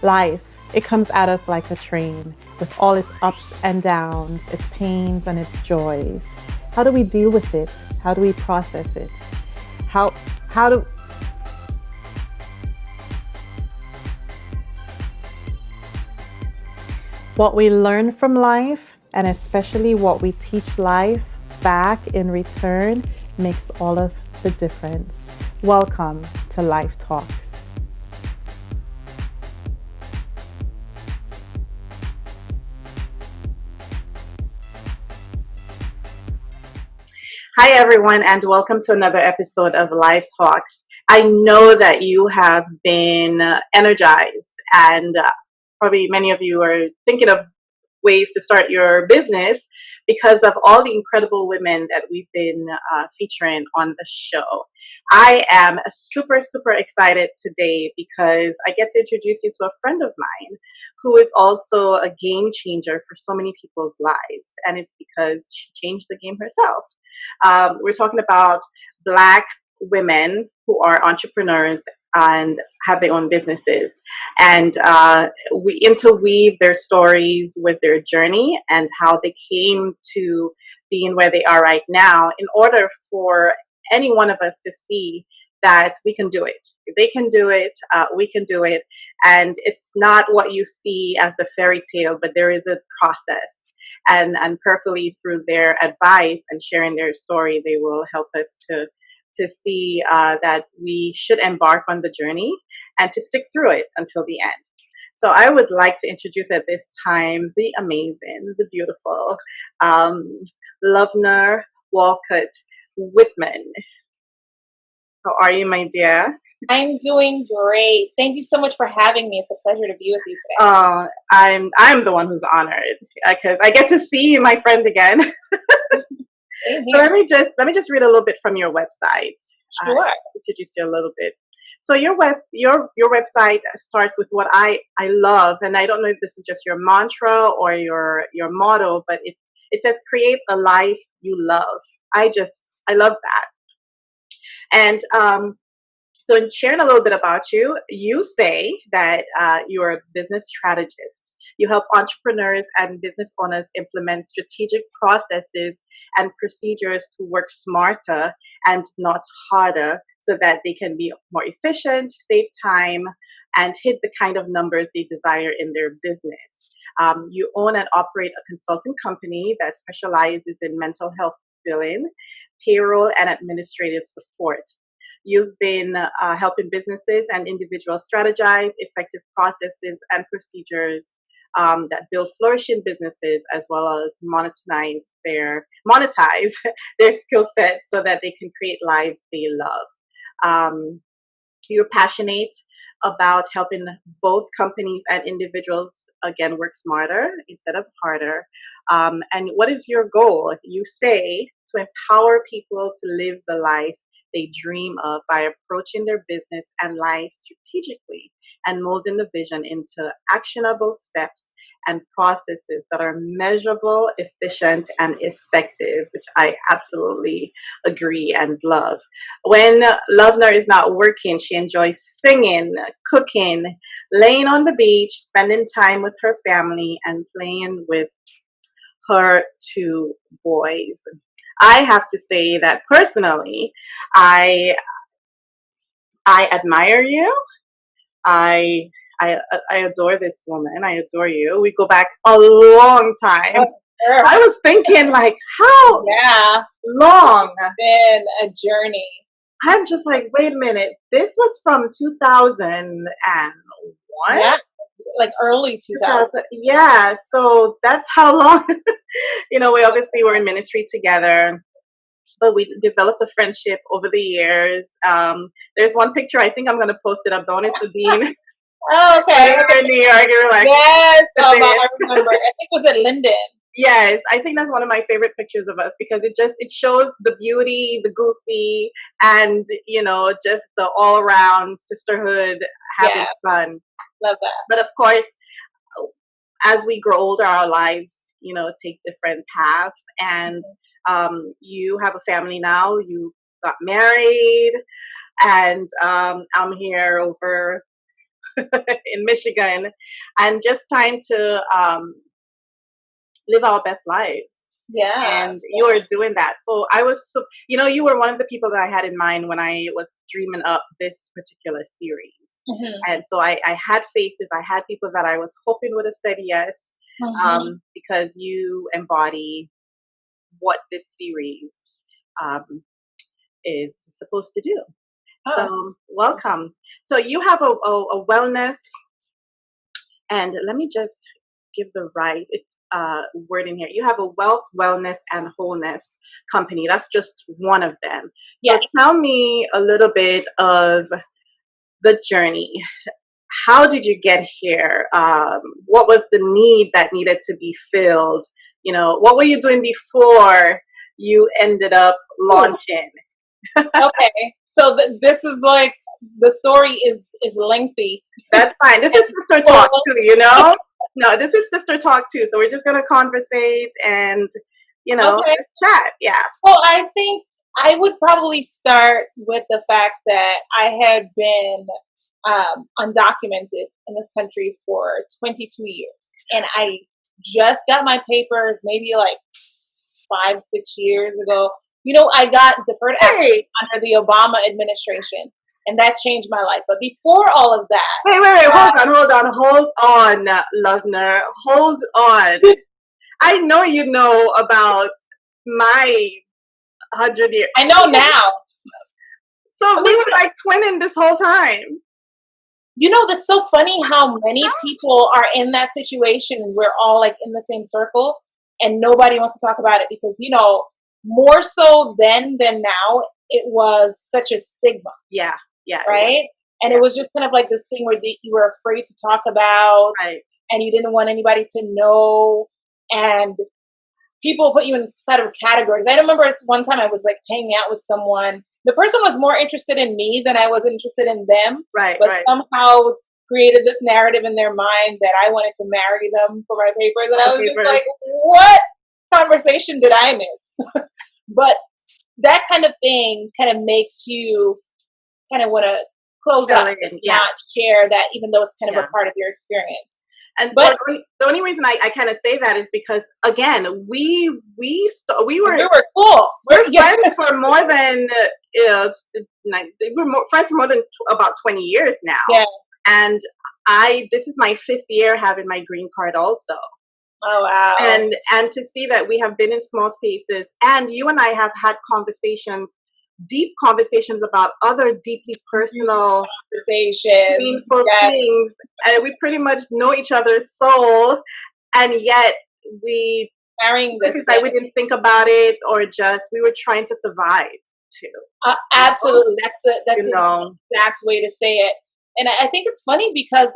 Life, it comes at us like a train with all its ups and downs, its pains and its joys. How do we deal with it? How do we process it? How how do what we learn from life and especially what we teach life back in return makes all of the difference. Welcome to Life Talks. Hi, everyone, and welcome to another episode of Life Talks. I know that you have been energized, and probably many of you are thinking of ways to start your business because of all the incredible women that we've been featuring on the show. I am super, super excited today because I get to introduce you to a friend of mine who is also a game changer for so many people's lives, and it's because she changed the game herself. We're talking about Black women who are entrepreneurs and have their own businesses. And we interweave their stories with their journey and how they came to being where they are right now in order for any one of us to see that we can do it. If they can do it, we can do it. And it's not what you see as the fairy tale, but there is a process. And perfectly through their advice and sharing their story, they will help us to see that we should embark on the journey and to stick through it until the end. So I would like to introduce at this time the amazing, the beautiful Lovener Walcott-Wightman. How are you, my dear? I'm doing great. Thank you so much for having me. It's a pleasure to be with you today. I'm the one who's honored because I get to see my friend again. So let me just read a little bit from your website. Sure. Introduce you a little bit. So your website starts with what I love, and I don't know if this is just your mantra or your motto, but it says create a life you love. I love that. And so in sharing a little bit about you, you say that you're a business strategist. You help entrepreneurs and business owners implement strategic processes and procedures to work smarter and not harder so that they can be more efficient, save time, and hit the kind of numbers they desire in their business. You own and operate a consulting company that specializes in mental health billing, payroll, and administrative support. You've been helping businesses and individuals strategize effective processes and procedures that build flourishing businesses as well as monetize their skill sets so that they can create lives they love. You're passionate about helping both companies and individuals again work smarter instead of harder. And what is your goal? You say to empower people to live the life they dream of by approaching their business and life strategically and molding the vision into actionable steps and processes that are measurable, efficient, and effective, which I absolutely agree and love. When Lovener is not working, she enjoys singing, cooking, laying on the beach, spending time with her family, and playing with her two boys. I have to say that personally, I admire you. I I adore this woman. I adore you. We go back a long time. Oh, sure. I was thinking like, how Yeah, long? been a journey. I'm just like, wait a minute. This was from 2001. Yeah, like early 2000. Yeah, so that's how long. We obviously were in ministry together, but we developed a friendship over the years. There's one picture, I think I'm going to post it up. Dawn is Sabine. Oh, okay. We're in New York. You were like, Yes, that's I it. remember. I think it was at Linden. Yes, I think that's one of my favorite pictures of us because it shows the beauty, the goofy, and just the all around sisterhood, having Yeah, fun. love that. But of course, as we grow older, our lives, take different paths. And you have a family now. You got married, and I'm here over in Michigan, and just trying to live our best lives. Yeah. And you are doing that. So I was, so, you were one of the people that I had in mind when I was dreaming up this particular series. Mm-hmm. And so I had faces, I had people that I was hoping would have said yes, because you embody what this series is supposed to do. Oh. So welcome. So you have a wellness, and let me just give the right word in here. You have a wealth, wellness, and wholeness company. That's just one of them. Yes. So tell me a little bit of the journey. How did you get here? What was the need that needed to be filled? What were you doing before you ended up launching? Okay, so this is like, the story is lengthy. That's fine. This is sister talk too, No, this is sister talk too. So we're just gonna conversate and Okay. chat. Yeah. So I think I would probably start with the fact that I had been undocumented in this country for 22 years, and I just got my papers maybe like 5-6 years ago. I got deferred action under the Obama administration, and that changed my life. But before all of that, wait, hold on, Lovener, hold on. I know you know about my 100 years. I know now. So we were like twinning this whole time. That's so funny how many people are in that situation. We're all like in the same circle, and nobody wants to talk about it because, more so then than now, it was such a stigma. Yeah. Right? And it was just kind of like this thing where you were afraid to talk about, right, and you didn't want anybody to know, and people put you inside of categories. I remember one time I was like hanging out with someone. The person was more interested in me than I was interested in them. Right. But somehow created this narrative in their mind that I wanted to marry them for my papers. And I was just like, what conversation did I miss? But that kind of thing kind of makes you kind of want to close up and not share that, even though it's kind of a part of your experience. But the only reason I kind of say that is because, again, we were cool. We're friends for more than we're friends for more than about 20 years now. Yeah. And this is my 5th year having my green card also. Oh wow. And to see that we have been in small spaces, and you and I have had deep conversations about other deeply personal conversations, things, and we pretty much know each other's soul, and yet we didn't think about it, or just we were trying to survive too. Absolutely, that's the exact way to say it. And I think it's funny because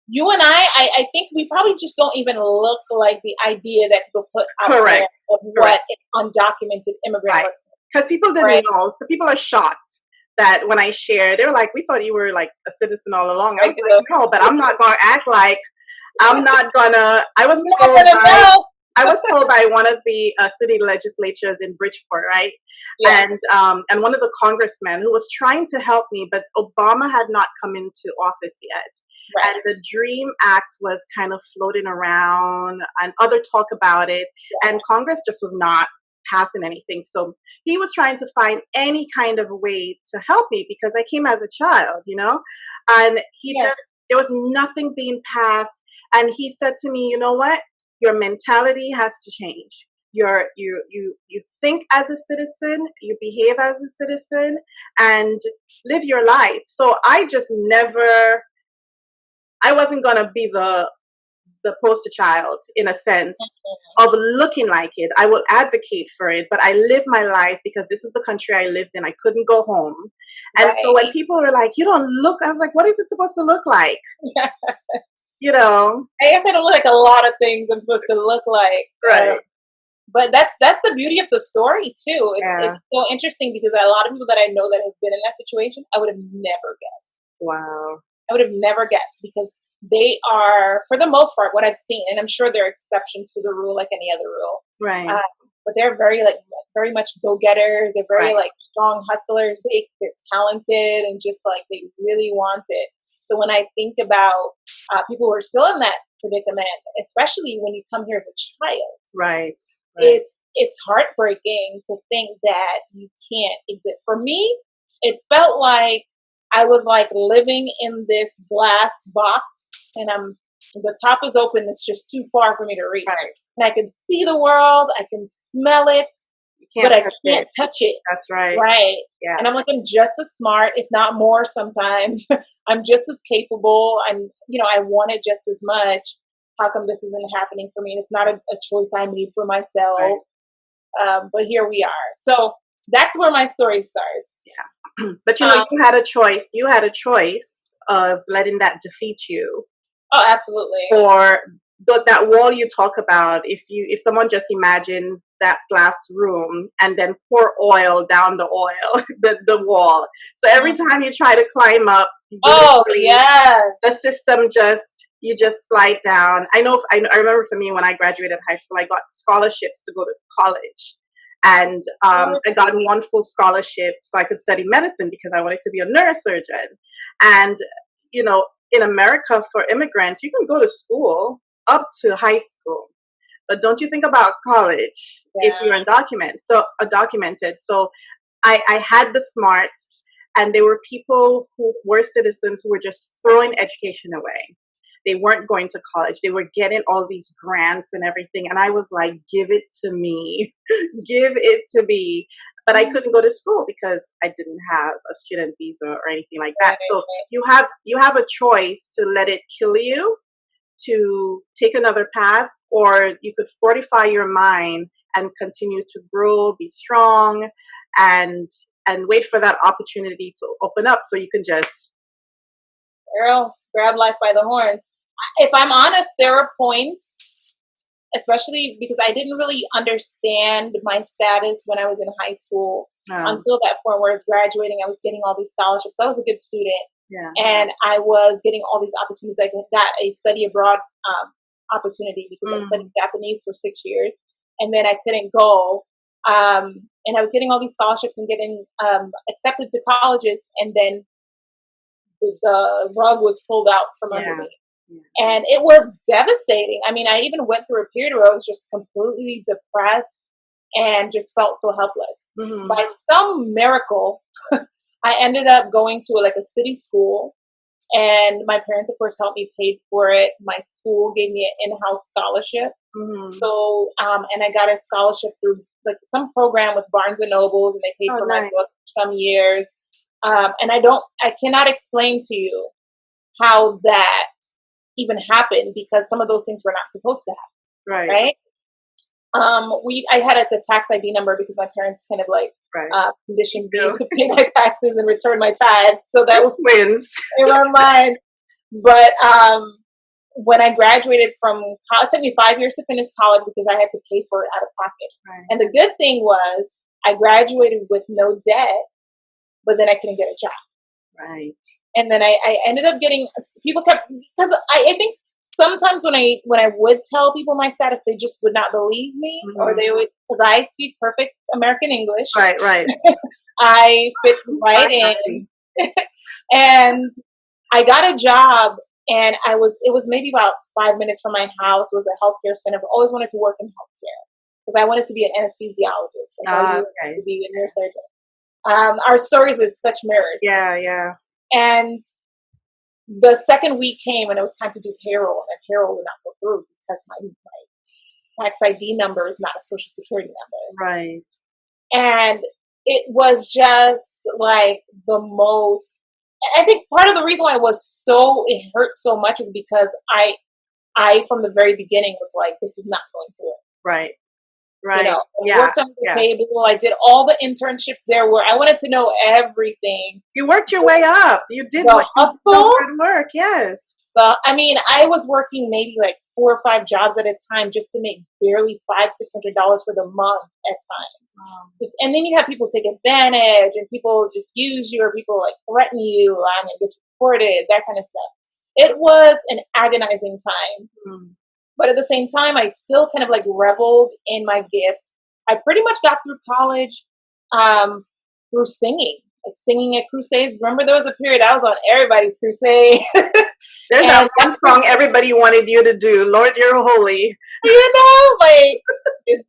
you and I think we probably just don't even look like the idea that people put out there of what an undocumented immigrant looks like. Because people didn't know. So people are shocked that when I share, they're like, we thought you were like a citizen all along. I was like, no, but I'm not going to act like I'm not going to. I was told by one of the city legislatures in Bridgeport, right? Yeah. And one of the congressmen who was trying to help me, but Obama had not come into office yet. Right. And the DREAM Act was kind of floating around and other talk about it. Yeah. And Congress just was not passing anything. So he was trying to find any kind of way to help me because I came as a child, and there was nothing being passed. And he said to me, you know what? Your mentality has to change. You think as a citizen, you behave as a citizen, and live your life. So I wasn't gonna be the poster child in a sense of looking like it. I will advocate for it, but I live my life because this is the country I lived in. I couldn't go home. And so when people were like, you don't look, I was like, what is it supposed to look like? I guess I don't look like a lot of things I'm supposed to look like. Right. But that's the beauty of the story too. It's so interesting because a lot of people that I know that have been in that situation, I would have never guessed. Wow. I would have never guessed because they are, for the most part, what I've seen, and I'm sure there are exceptions to the rule like any other rule. Right. but they're very much go-getters. They're very Right. like strong hustlers. They're talented and just like they really want it. So when I think about people who are still in that predicament, especially when you come here as a child, Right. Right. it's heartbreaking to think that you can't exist. For me, it felt like I was like living in this glass box, and the top is open. It's just too far for me to reach, Right. and I can see the world, I can smell it, You but can't I touch can't it. touch it. That's right. Right. Yeah. And I'm like, I'm just as smart, if not more sometimes. I'm just as capable. I want it just as much. How come this isn't happening for me? And it's not a choice I made for myself. Right. But here we are. So that's where my story starts. Yeah. But you had a choice. You had a choice of letting that defeat you, Oh, absolutely. or that wall you talk about. If someone just imagined that glass room and then pour oil down the oil, the wall. So every time you try to climb up, Oh, yes. the system you just slide down. I remember for me when I graduated high school, I got scholarships to go to college. And I got one full scholarship so I could study medicine because I wanted to be a neurosurgeon. And, in America for immigrants, you can go to school up to high school. But don't you think about college if you're undocumented. So I had the smarts, and there were people who were citizens who were just throwing education away. They weren't going to college. They were getting all these grants and everything. And I was like, give it to me. Give it to me. But I couldn't go to school because I didn't have a student visa or anything like that. So you have a choice to let it kill you, to take another path, or you could fortify your mind and continue to grow, be strong, and wait for that opportunity to open up so you can just Grab life by the horns. If I'm honest, there are points, especially because I didn't really understand my status when I was in high school until that point where I was graduating. I was getting all these scholarships. I was a good student. Yeah. And I was getting all these opportunities. I got a study abroad opportunity because I studied Japanese for 6 years, and then I couldn't go. And I was getting all these scholarships and getting accepted to colleges, and then the rug was pulled out from under me. Yeah. And it was devastating. I mean, I even went through a period where I was just completely depressed and just felt so helpless. Mm-hmm. By some miracle, I ended up going to a city school, and my parents, of course, helped me pay for it. My school gave me an in-house scholarship. Mm-hmm. So, and I got a scholarship through some program with Barnes and Nobles, and they paid for my book for some years. And I cannot explain to you how that even happened, because some of those things were not supposed to happen. Right? I had the tax ID number because my parents kind of conditioned me to pay my taxes and return my tithe. So that was wins in my mind. But when I graduated from college, it took me 5 years to finish college because I had to pay for it out of pocket. Right. And the good thing was I graduated with no debt, but then I couldn't get a job. Right. And then I ended up getting, people kept, because I think sometimes when I would tell people my status, they just would not believe me, mm-hmm. or they would, because I speak perfect American English. Right. I fit right in. And I got a job, and it was maybe about 5 minutes from my house. It was a healthcare center, but always wanted to work in healthcare because I wanted to be an anesthesiologist. I wanted to be a neurosurgeon. Our stories are such mirrors. Yeah. And the second week came, and it was time to do payroll, and payroll would not go through because my tax ID number is not a social security number. Right. And it was just like the most, I think part of the reason why it hurt so much is because I from the very beginning was like, this is not going to work. Right. I worked on the table. I did all the internships there where I wanted to know everything. You worked your way up. You did so hard work. Yes. Well, I mean, I was working maybe 4 or 5 jobs at a time just to make barely $500-$600 for the month at times. And then you have people take advantage, and people just use you, or people threaten you. I'm going to get you deported, that kind of stuff. It was an agonizing time. Mm. But at the same time, I still kind of reveled in my gifts. I pretty much got through college through singing, like singing at crusades. Remember, there was a period I was on everybody's crusade. There's that And one song everybody wanted you to do, Lord, You're Holy. like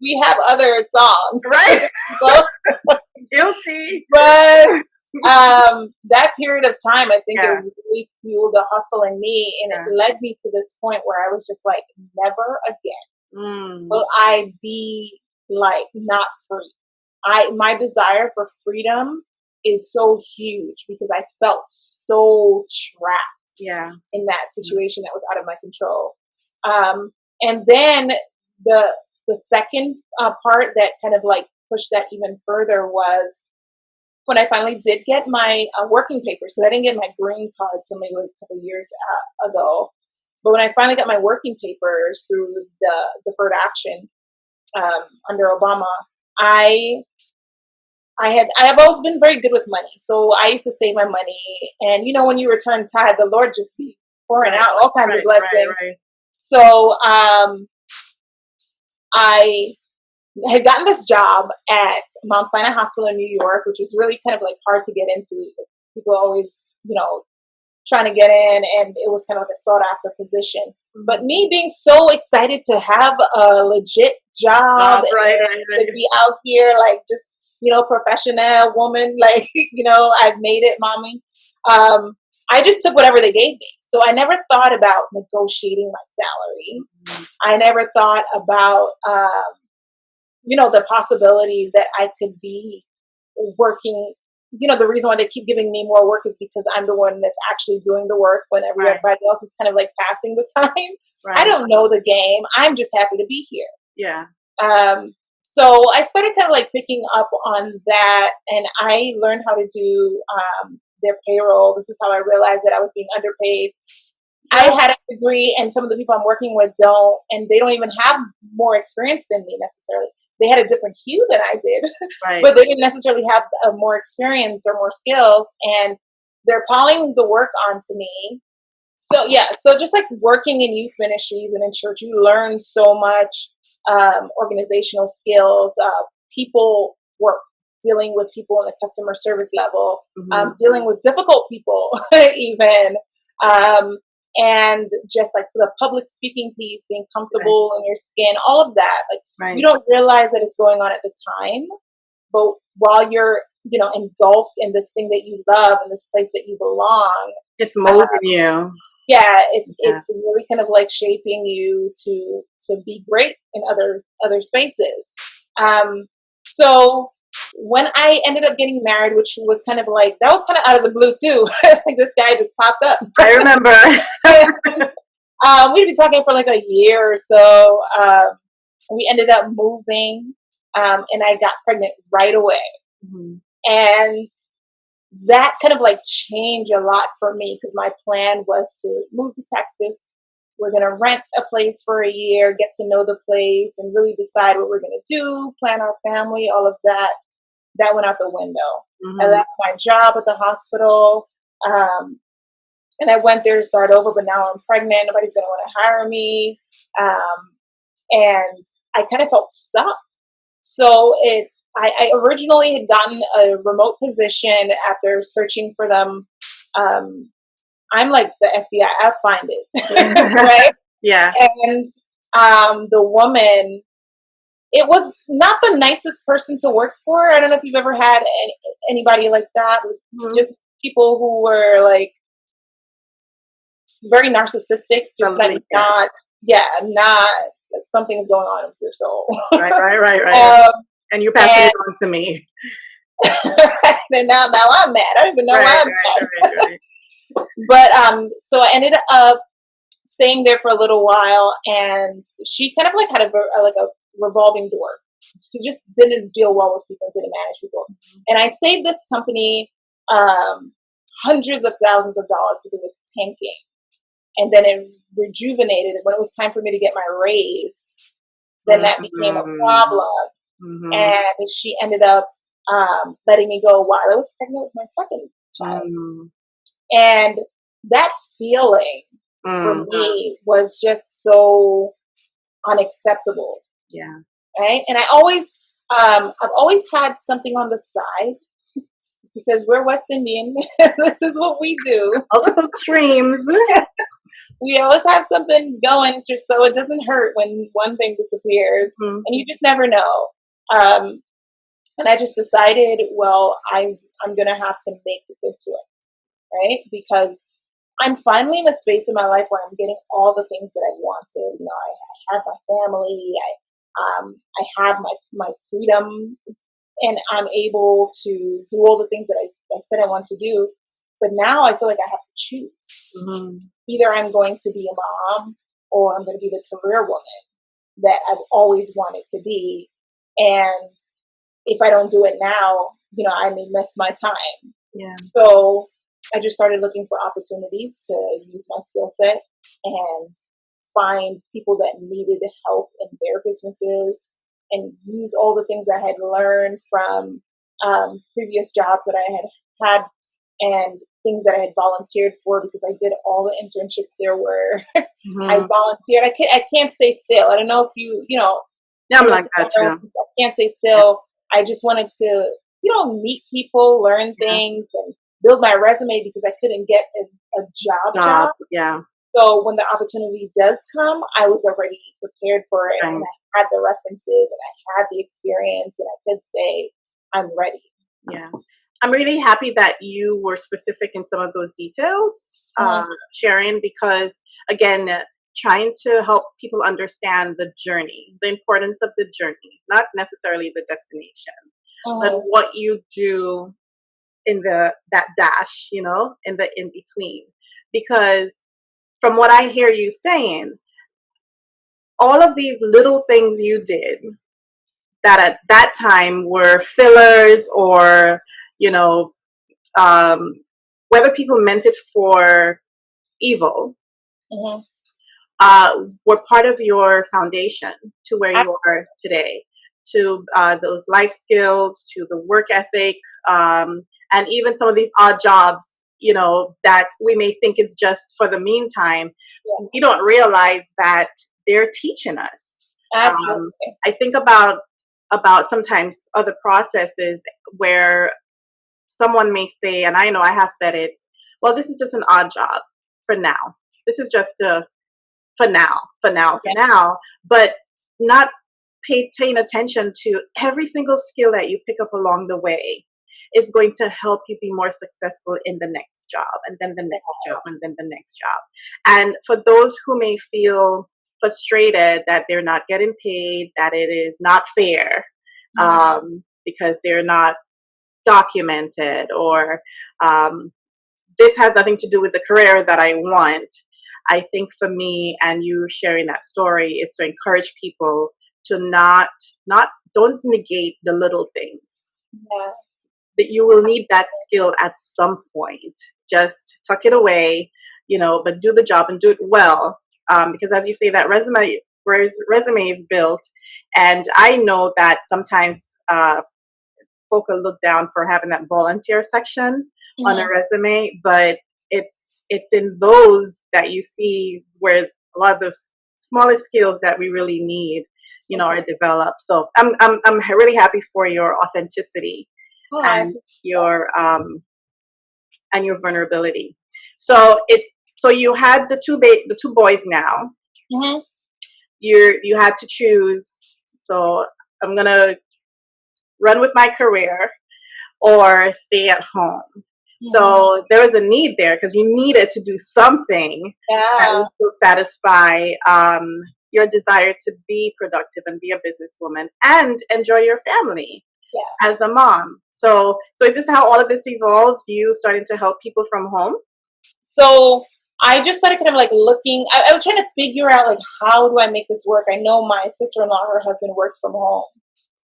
we have other songs, Right? but, Guilty. but that period of time, I think it Yeah. really fueled the hustle in me, and Yeah. it led me to this point where I was just like, never again will I be like not free. My desire for freedom is so huge because I felt so trapped Yeah. in that situation that was out of my control. And then the second part that kind of like pushed that even further was when I finally did get my working papers, because I didn't get my green card till maybe a couple years ago. But when I finally got my working papers through the deferred action under Obama, I have always been very good with money. So I used to save my money, and when you return tithe, the Lord just be pouring out all kinds of blessings. Right. So I had gotten this job at Mount Sinai Hospital in New York, which is really kind of like hard to get into. People always, trying to get in, and it was kind of like a sought after position. But me being so excited to have a legit job, to be out here, like just, professional woman, like, I've made it, mommy. I just took whatever they gave me. So I never thought about negotiating my salary. I never thought about, the possibility that I could be working. The reason why they keep giving me more work is because I'm the one that's actually doing the work when everybody else is kind of like passing the time. I don't know the game. I'm just happy to be here. Yeah. So I started kind of like picking up on that, and I learned how to do their payroll. This is how I realized that I was being underpaid. I had a degree, and some of the people I'm working with don't, and they don't even have more experience than me necessarily. They had a different hue than I did, but they didn't necessarily have more experience or more skills, and they're piling the work onto me. So just like working in youth ministries and in church, you learn so much organizational skills, people work, dealing with people on the customer service level, dealing with difficult people even. And just like the public speaking piece, being comfortable in your skin, all of that. Like you don't realize that it's going on at the time, but while you're, engulfed in this thing that you love and this place that you belong, it's molding you. Yeah, it's really kind of like shaping you to be great in other spaces. So when I ended up getting married, which was kind of like, that was kind of out of the blue too. Like this guy just popped up. I remember. We'd been talking for like a year or so. We ended up moving, and I got pregnant right away. And that kind of like changed a lot for me, because my plan was to move to Texas. We're going to rent a place for a year, get to know the place, and really decide what we're going to do, plan our family, all of that. That went out the window. I left my job at the hospital, and I went there to start over, but now I'm pregnant. Nobody's going to want to hire me. And I kind of felt stuck. So I originally had gotten a remote position after searching for them. I'm like the FBI, I'll find it. Right? Yeah. And the woman, it was not the nicest person to work for. I don't know if you've ever had anybody like that. Just people who were like very narcissistic, just like not like something's going on with your soul. Right. And you passed it on to me. And now I'm mad. I don't even know why I'm mad. Right. But so I ended up staying there for a little while, and she kind of like had a revolving door. She just didn't deal well with people, didn't manage people. And I saved this company hundreds of thousands of dollars because it was tanking. And then it rejuvenated. When it was time for me to get my raise, then that became a problem. And she ended up letting me go while I was pregnant with my second child. And that feeling for me was just so unacceptable. Yeah. Right. And I always I've always had something on the side. It's because we're West Indian. This is what we do. Multiple streams. We always have something going just so it doesn't hurt when one thing disappears, Mhm. and you just never know. Um, and I just decided, well, I'm gonna have to make this work, right? Because I'm finally in a space in my life where I'm getting all the things that I wanted. You know, I have my family, I have my freedom, and I'm able to do all the things that I said I want to do. But now I feel like I have to choose. Mhm. Either I'm going to be a mom or I'm going to be the career woman that I've always wanted to be. And if I don't do it now, you know, I may miss my time. Yeah. So I just started looking for opportunities to use my skill set and find people that needed help in their businesses and use all the things I had learned from previous jobs that I had and things that I had volunteered for because I did all the internships there were. I Mhm. volunteered. I can't stay still. I don't know if you know, Yeah, I'm in the like that summer, too. I can't stay Yeah. still. I just wanted to, meet people, learn Yeah. things, and build my resume because I couldn't get a Job. job. Yeah. So when the opportunity does come, I was already prepared for it, and Right. I had the references, and I had the experience, and I could say I'm ready. Yeah. I'm really happy that you were specific in some of those details, Mhm. Sharon, because again, trying to help people understand the journey, the importance of the journey, not necessarily the destination, but Mhm. what you do in that dash, in the in between. Because from what I hear you saying, all of these little things you did that at that time were fillers or, you know, um, whether people meant it for evil, Mhm. uh, were part of your foundation to where you Absolutely. are today, to those life skills, to the work ethic, and even some of these odd jobs, that we may think it's just for the meantime. Yeah. We don't realize that they're teaching us. Um, Absolutely. I think about sometimes other processes where someone may say, and I know I have said it, well, this is just an odd job for now. This is just a for Yeah. now, but not paying attention to every single skill that you pick up along the way is going to help you be more successful in the next job and then the next job and then the next job. And for those who may feel frustrated that they're not getting paid, that it is not fair, Mhm. because they're not documented or um, this has nothing to do with the career that I want. I think for me and you sharing that story is to encourage people to not don't negate the little things. Yeah. That you will need that skill at some point. Just tuck it away, but do the job and do it well. Because as you say, that resume is built, and I know that sometimes folk are looked down for having that volunteer section on a Mhm. resume, but it's in those that you see where a lot of those smallest skills that we really need, are Exactly. developed. So I'm really happy for your authenticity Oh, I and appreciate that. your vulnerability. So you had the two boys now. Mhm. You had to choose. So I'm gonna run with my career or stay at home. Mhm. So there was a need there because you needed to do something that Yeah. would still satisfy your desire to be productive and be a businesswoman and enjoy your family Yeah. as a mom. So is this how all of this evolved? You starting to help people from home? So I just started kind of like looking. I was trying to figure out like how do I make this work. I know my sister-in-law, her husband worked from home.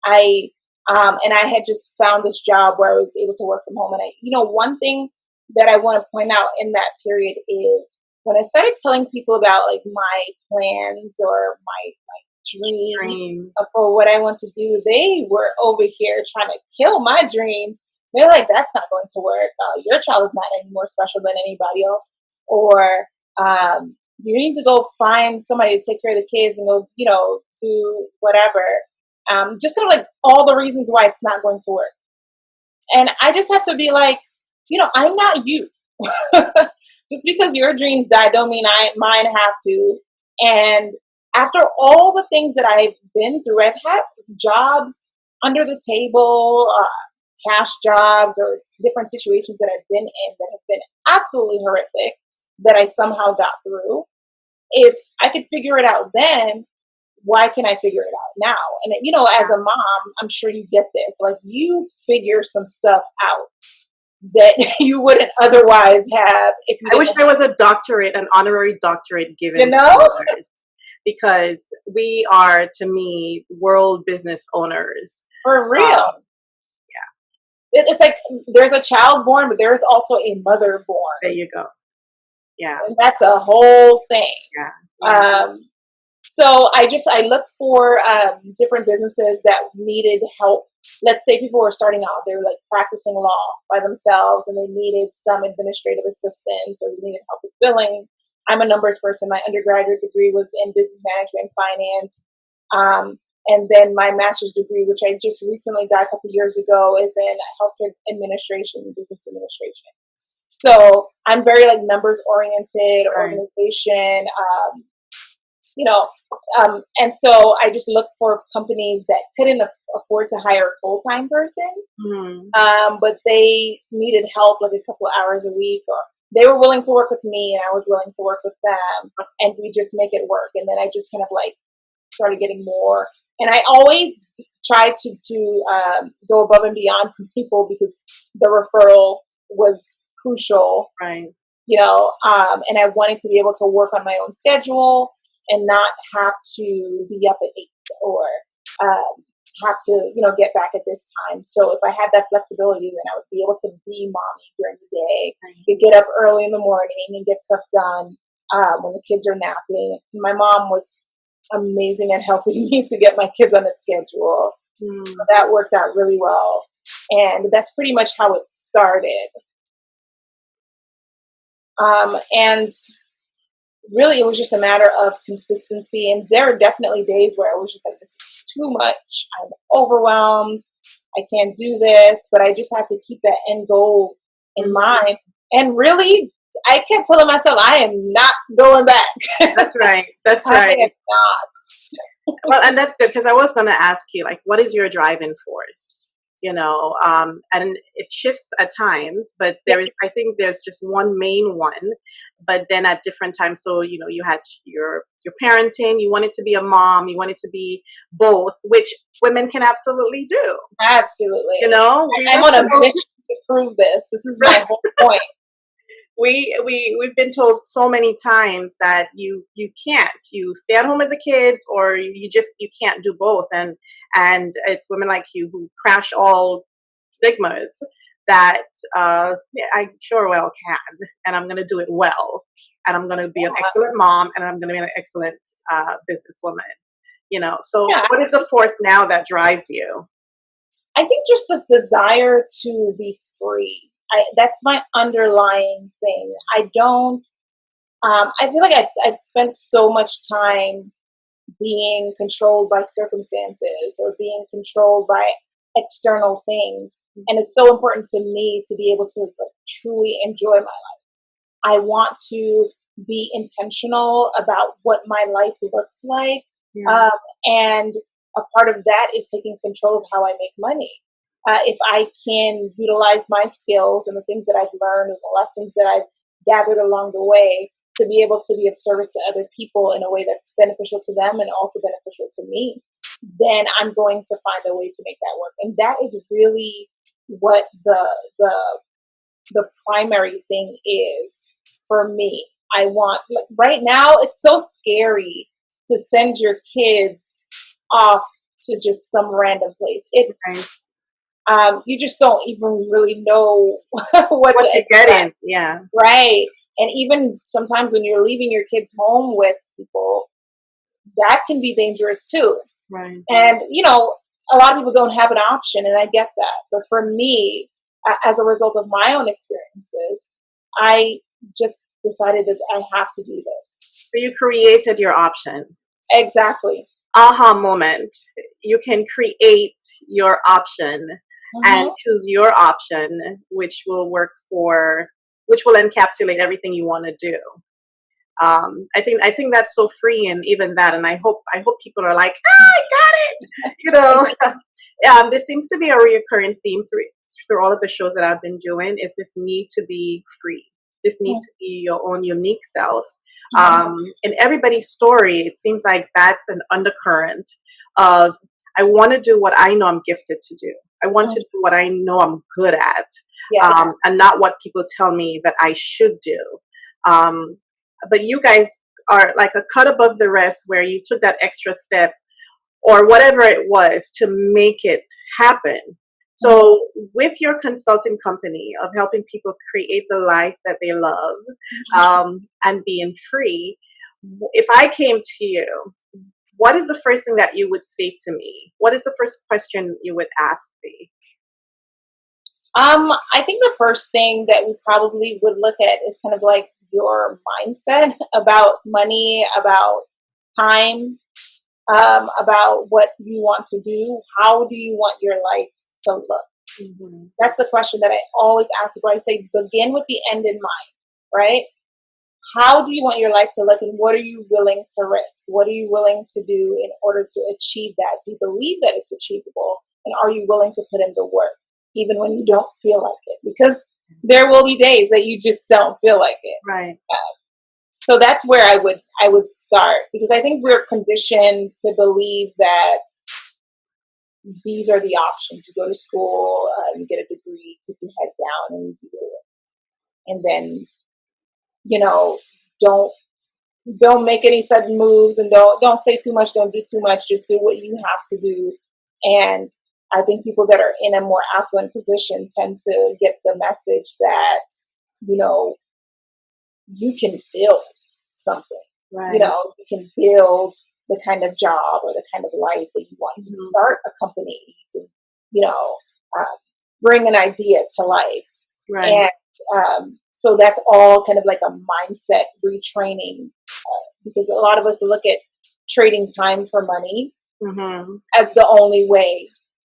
I and I had just found this job where I was able to work from home. And one thing that I want to point out in that period is when I started telling people about like my plans or my dream Dreams. for what I want to do, they were over here trying to kill my dreams. They're like, "That's not going to work. Your child is not any more special than anybody else." Or you need to go find somebody to take care of the kids and go, do whatever. just kind of like all the reasons why it's not going to work. And I just have to be like, I'm not you. Just because your dreams die don't mean mine have to. And after all the things that I've been through, I've had jobs under the table, cash jobs, or different situations that I've been in that have been absolutely horrific that I somehow got through. If I could figure it out then, why can I figure it out now? And as a mom, I'm sure you get this. Like, you figure some stuff out that you wouldn't otherwise have if you I wish there was a doctorate, an honorary doctorate given. Because we are, to me, world business owners. For real. It's like there's a child born, but there's also a mother born. There you go. Yeah. And that's a whole thing. Yeah. So I looked for different businesses that needed help. Let's say people were starting out, they were like practicing law by themselves and they needed some administrative assistance or they needed help with billing. I'm a numbers person. My undergraduate degree was in business management and finance. And then my master's degree, which I just recently got a couple years ago, is in healthcare administration, business administration. So I'm very like numbers oriented, organization, and so I just looked for companies that couldn't afford to hire a full-time person, but they needed help like a couple of hours a week, or they were willing to work with me and I was willing to work with them, and we just make it work. And then I just kind of like started getting more. And I always tried to go above and beyond for people because the referral was crucial, right? And I wanted to be able to work on my own schedule and not have to be up at 8 or have to, get back at this time. So if I had that flexibility, then I would be able to be mommy during the day. I could get up early in the morning and get stuff done when the kids are napping. My mom was amazing at helping me to get my kids on a schedule. So that worked out really well. And that's pretty much how it started. And really, it was just a matter of consistency. And there are definitely days where I was just like, this is too much. I'm overwhelmed. I can't do this. But I just had to keep that end goal in mind. And really, I kept telling myself, I am not going back. That's right. That's right. I am not. Well, and that's good, because I was going to ask you, like, what is your driving force? And it shifts at times, but I think there's just one main one, but then at different times. So, you had your parenting, you wanted to be a mom, you wanted to be both, which women can absolutely do. Absolutely. I'm on a mission to prove this. This is my whole point. We've been told so many times that you can't. You stay at home with the kids, or you can't do both. And it's women like you who crash all stigmas that I sure well can, and I'm going to do it well, and I'm going to be an excellent mom, and I'm going to be an excellent businesswoman. So what is the force now that drives you? I think just this desire to be free. That's my underlying thing. I don't, I feel like I've spent so much time being controlled by circumstances or being controlled by external things. And it's so important to me to be able to truly enjoy my life. I want to be intentional about what my life looks like. Yeah. And a part of that is taking control of how I make money. If I can utilize my skills and the things that I've learned and the lessons that I've gathered along the way to be able to be of service to other people in a way that's beneficial to them and also beneficial to me, then I'm going to find a way to make that work. And that is really what the primary thing is for me. I want, like, right now, it's so scary to send your kids off to just some random place. You just don't even really know what to get in. Yeah. Right. And even sometimes when you're leaving your kids home with people, that can be dangerous too. Right. And, a lot of people don't have an option, and I get that. But for me, as a result of my own experiences, I just decided that I have to do this. So you created your option. Exactly. aha moment. You can create your option and Mm-hmm. choose your option, which will encapsulate everything you want to do. I think that's so freeing, even that, and I hope people are like, ah, I got it, you know. This seems to be a recurring theme through all of the shows that I've been doing, is this need to be free, this need to be your own unique self. Mm-hmm. In everybody's story, it seems like that's an undercurrent of, I want to do what I know I'm gifted to do. I want to do what I know I'm good at, Yeah. and not what people tell me that I should do. Um, but you guys are like a cut above the rest, where you took that extra step or whatever it was to make it happen. Mm-hmm. So with your consulting company of helping people create the life that they love, and being free, if I came to you, what is the first thing that you would say to me? What is the first question you would ask me? I think the first thing that we probably would look at is kind of like your mindset about money, about time, about what you want to do. How do you want your life to look? Mm-hmm. That's the question that I always ask people. I say, begin with the end in mind, right? How do you want your life to look, and what are you willing to risk? What are you willing to do in order to achieve that? Do you believe that it's achievable? And are you willing to put in the work, even when you don't feel like it? Because there will be days that you just don't feel like it. Right. So that's where I would start, because I think we're conditioned to believe that these are the options. You go to school, you get a degree, keep your head down, and you do it. And then, you know, don't don't make any sudden moves, and don't say too much, don't do too much, just do what you have to do. And I think people that are in a more affluent position tend to get the message that, you know, you can build something. Right. You know, you can build the kind of job or the kind of life that you want. You can Mm-hmm. start a company. You can, you know, bring an idea to life. Right. And so that's all kind of like a mindset retraining, because a lot of us look at trading time for money Mm-hmm. as the only way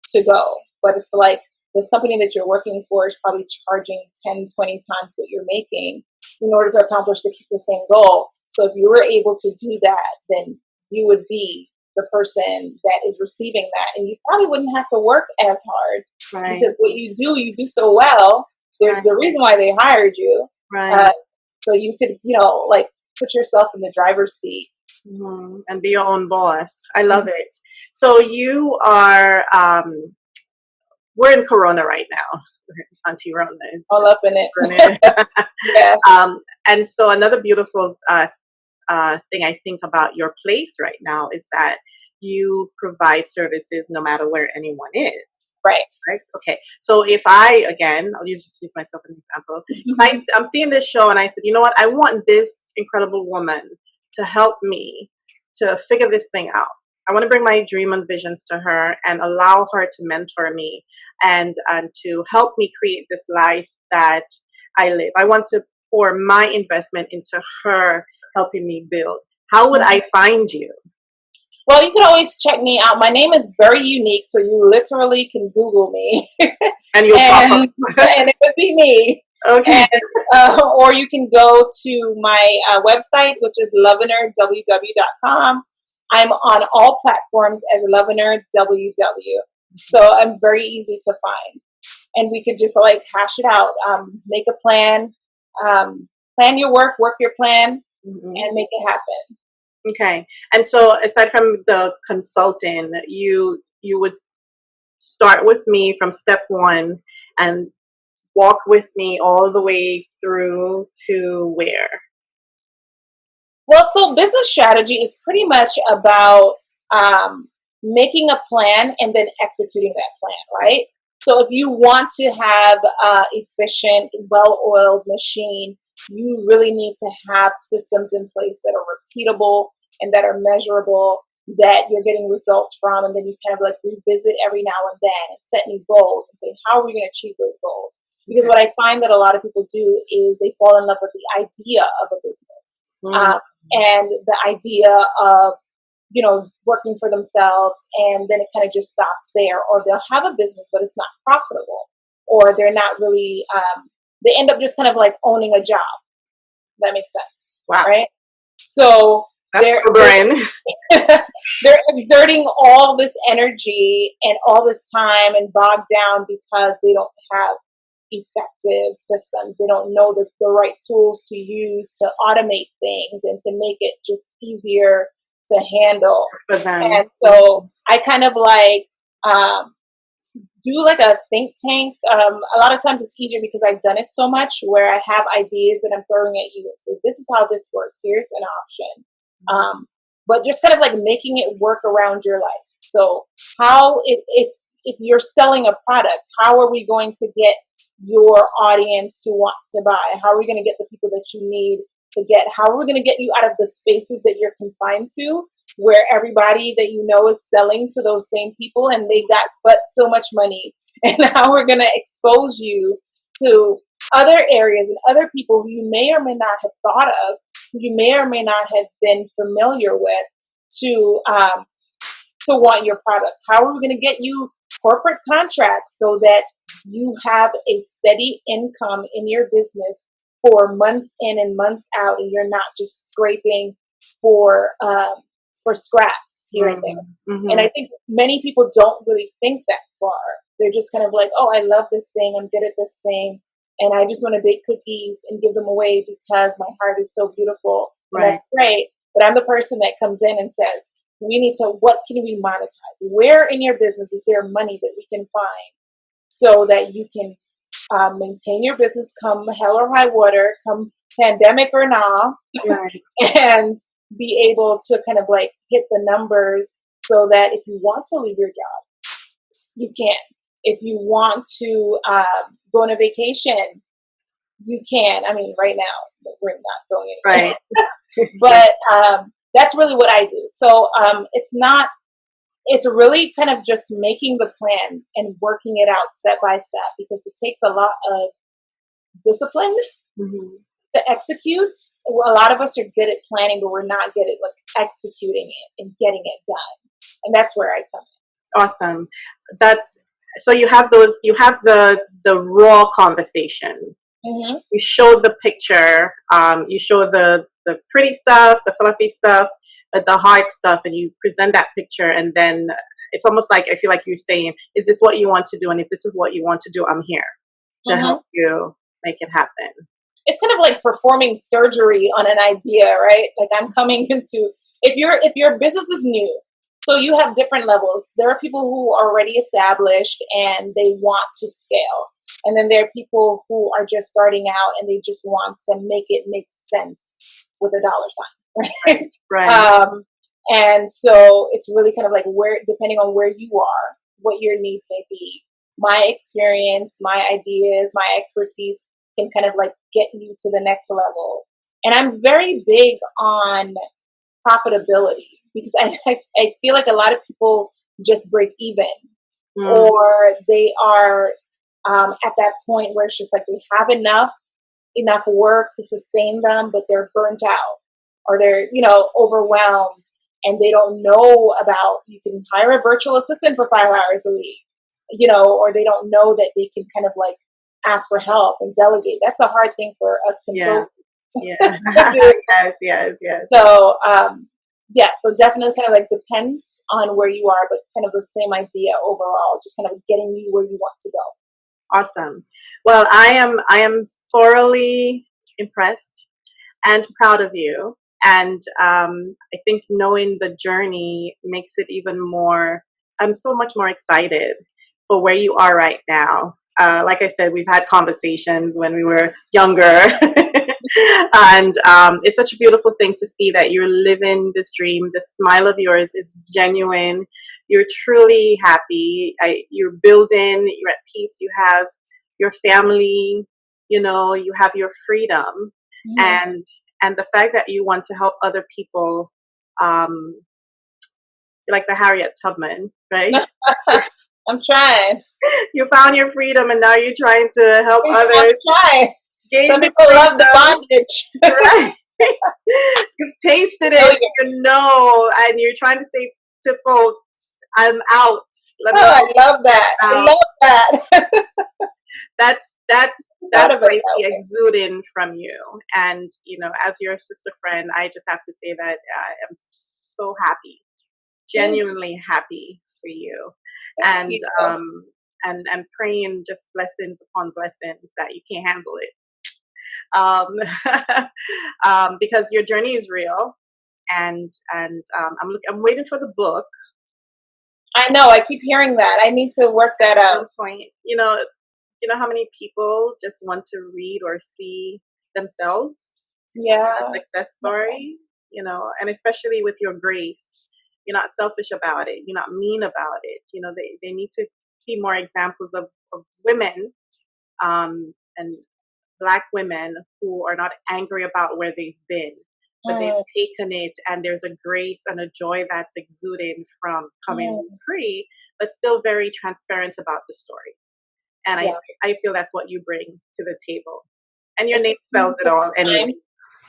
to go. But it's like, this company that you're working for is probably charging 10, 20 times what you're making in order to accomplish the same goal. So if you were able to do that, then you would be the person that is receiving that. And you probably wouldn't have to work as hard, Right. because what you do so well. There's Right. the reason why they hired you. Right. So you could, you know, like, put yourself in the driver's seat. Mm-hmm. And be your own boss. I love it. So you are, we're in Corona right now. Auntie Rona is All up in it. running. Yeah. And so another beautiful thing I think about your place right now is that you provide services no matter where anyone is. Right. Right. Okay. So if I, again, I'll just use myself as an example. If I'm seeing this show and I said, you know what, I want this incredible woman to help me to figure this thing out. I want to bring my dream and visions to her and allow her to mentor me and to help me create this life that I live. I want to pour my investment into her helping me build. How would I find you? Well, you can always check me out. My name is very unique, so you literally can Google me, And you'll pop up. and it would be me. Okay. And, or you can go to my website, which is lovenerww.com. I'm on all platforms as lovenerww, so I'm very easy to find. And we could just like hash it out, make a plan, plan your work your plan, and make it happen. Okay. And so aside from the consulting, you would start with me from step one and walk with me all the way through to where? Well, so business strategy is pretty much about making a plan and then executing that plan, right? So if you want to have an efficient, well-oiled machine, you really need to have systems in place that are repeatable and that are measurable, that you're getting results from, and then you kind of like revisit every now and then and set new goals and say, how are we going to achieve those goals? Because what I find that a lot of people do is they fall in love with the idea of a business. And the idea of working for themselves, and then it kind of just stops there. Or they'll have a business, but it's not profitable, or they're not really, they end up just kind of like owning a job. That makes sense. Wow. Right? So that's sobering. they're exerting all this energy and all this time and bogged down because they don't have effective systems. They don't know the right tools to use to automate things and to make it just easier to handle. And so I kind of like do like a think tank. A lot of times it's easier because I've done it so much, where I have ideas and I'm throwing at you and say, this is how this works. Here's an option. But just kind of like making it work around your life. So how, if you're selling a product, how are we going to get your audience to want to buy? How are we going to get the people that you need to get? How are we going to get you out of the spaces that you're confined to, where everybody that you know is selling to those same people and they got but so much money? And how we're going to expose you to other areas and other people who you may or may not have thought of, who you may or may not have been familiar with, to want your products. How are we going to get you corporate contracts so that you have a steady income in your business for months in and months out, and you're not just scraping for scraps here and there? And I think many people don't really think that far. They're just kind of like, oh, I love this thing, I'm good at this thing, and I just want to bake cookies and give them away because my heart is so beautiful. And that's great. But I'm the person that comes in and says, what can we monetize? Where in your business is there money that we can find so that you can maintain your business come hell or high water, come pandemic or not, and be able to kind of like hit the numbers so that if you want to leave your job, you can. If you want to go on a vacation, you can. I mean, right now, we're not going anywhere. Right. But that's really what I do. So it's really kind of just making the plan and working it out step by step, because it takes a lot of discipline to execute. A lot of us are good at planning, but we're not good at like executing it and getting it done. And that's where I come in. Awesome. So you have the raw conversation. You show the picture, you show the pretty stuff, the fluffy stuff, the hard stuff, and you present that picture, and then it's almost like, I feel like you're saying, is this what you want to do? And if this is what you want to do, I'm here to help you make it happen. It's kind of like performing surgery on an idea, right? Like I'm coming into, if your business is new, so you have different levels. There are people who are already established and they want to scale. And then there are people who are just starting out and they just want to make it make sense with a dollar sign, right? And so it's really kind of like depending on where you are, what your needs may be. My experience, my ideas, my expertise can kind of like get you to the next level. And I'm very big on profitability, because I feel like a lot of people just break even, or they are at that point where it's just like they have enough work to sustain them, but they're burnt out, or they're overwhelmed, and they don't know about, you can hire a virtual assistant for 5 hours a week, or they don't know that they can kind of like ask for help and delegate. That's a hard thing for us control. Yes. So so definitely kind of like depends on where you are, but kind of the same idea overall, just kind of getting you where you want to go. Awesome. Well, I am thoroughly impressed and proud of you. And I think knowing the journey makes it even more, I'm so much more excited for where you are right now. Like I said, we've had conversations when we were younger. And it's such a beautiful thing to see that you're living this dream. The smile of yours is genuine. You're truly happy. You're building, you're at peace. You have your family, you have your freedom. And the fact that you want to help other people, like the Harriet Tubman, right? I'm trying. You found your freedom, and now you're trying to help others. I'm trying. Some people love the bondage. Right. You've tasted it, and you're trying to say to folks, I'm out. Let me I love that. out. I love that. That's Out of what I it, see okay. exuding from you. And, as your sister friend, I just have to say that I am so happy, genuinely happy for you. Thank And, you. and praying just blessings upon blessings that you can't handle it. Because your journey is real. And I'm waiting for the book. I know. I keep hearing that. I need to work that At out. some point, you know how many people just want to read or see themselves in a success story, and especially with your grace, you're not selfish about it, you're not mean about it. They need to see more examples of women, and Black women who are not angry about where they've been, but they've taken it, and there's a grace and a joy that's exuding from coming free, but still very transparent about the story. And I feel that's what you bring to the table. And your name spells it all anyway.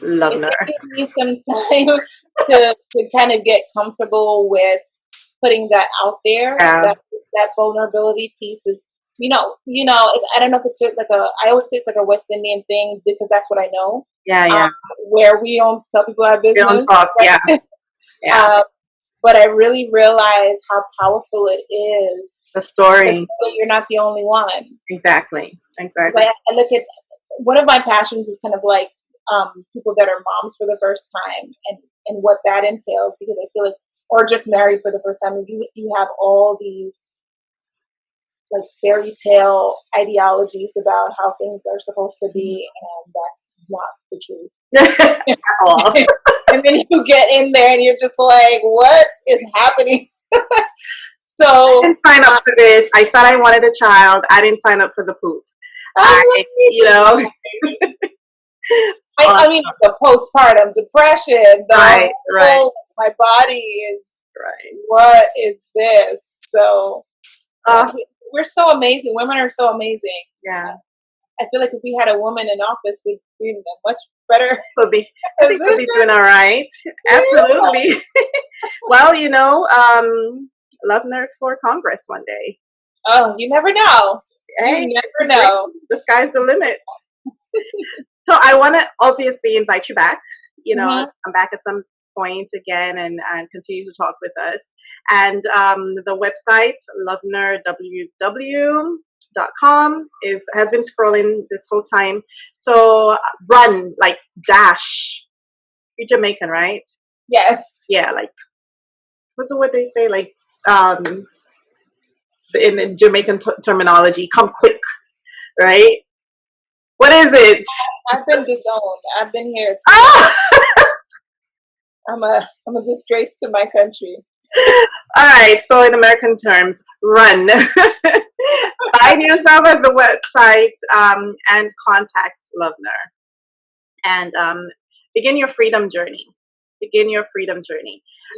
Lovener. It's taking me some time to kind of get comfortable with putting that out there. Yeah. That vulnerability piece is, I don't know if it's I always say it's like a West Indian thing because that's what I know. Yeah. Where we don't tell people our business. We don't talk, right? Yeah. But I really realize how powerful it is. The story. You're not the only one. Exactly. I look at one of my passions is kind of like people that are moms for the first time and what that entails, because I feel like, or just married for the first time, you have all these like fairy tale ideologies about how things are supposed to be, and that's not the truth at all. And then you get in there and you're just like, what is happening? So I didn't sign up for this. I said I wanted a child. I didn't sign up for the poop. I mean, the postpartum depression, right. My body is right. What is this? So we're so amazing. Women are so amazing. Yeah. I feel like if we had a woman in office, we'd be much better. I think we'll be doing all right. Absolutely. Well, Lovener for Congress one day. Oh, you never know. Hey, you never know. The sky's the limit. So I want to obviously invite you back. Come back at some point again and continue to talk with us. And the website, Lovener, www.com, has been scrolling this whole time. So run, like dash. You're Jamaican, right? Yes. Yeah, like, what's the word they say? Like, in Jamaican terminology, come quick, right? What is it? I've been disowned. I've been here I'm a disgrace to my country. All right, so in American terms, run. Find yourself at the website and contact Lovener. And begin your freedom journey.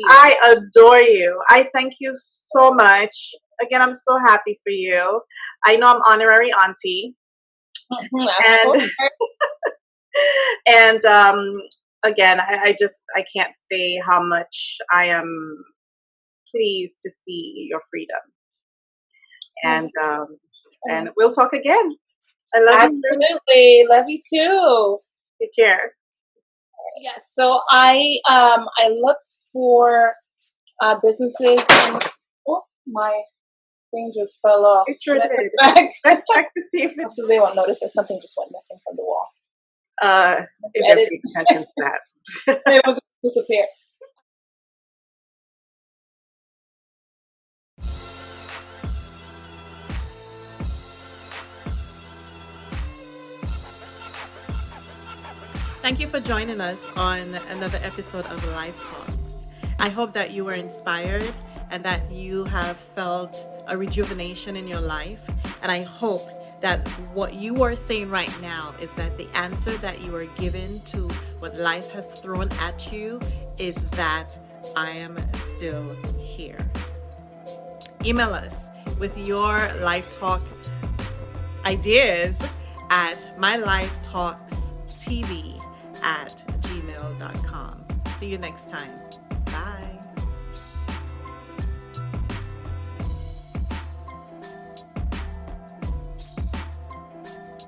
I adore you. I thank you so much. Again, I'm so happy for you. I know I'm honorary auntie. And again, I can't say how much I am pleased to see your freedom. And we'll talk again. I love you. Absolutely. Love you too. Take care. Yes. So I looked for businesses and my thing just fell off. It sure did. Let's check to see if it's. So they won't notice that something just went missing from the wall. Edit attention to that. It will just disappear. Thank you for joining us on another episode of Life Talks. I hope that you were inspired and that you have felt a rejuvenation in your life. And I hope that what you are saying right now is that the answer that you are given to what life has thrown at you is that I am still here. Email us with your Life Talk ideas at mylifetalkstv@gmail.com. See you next time. Bye.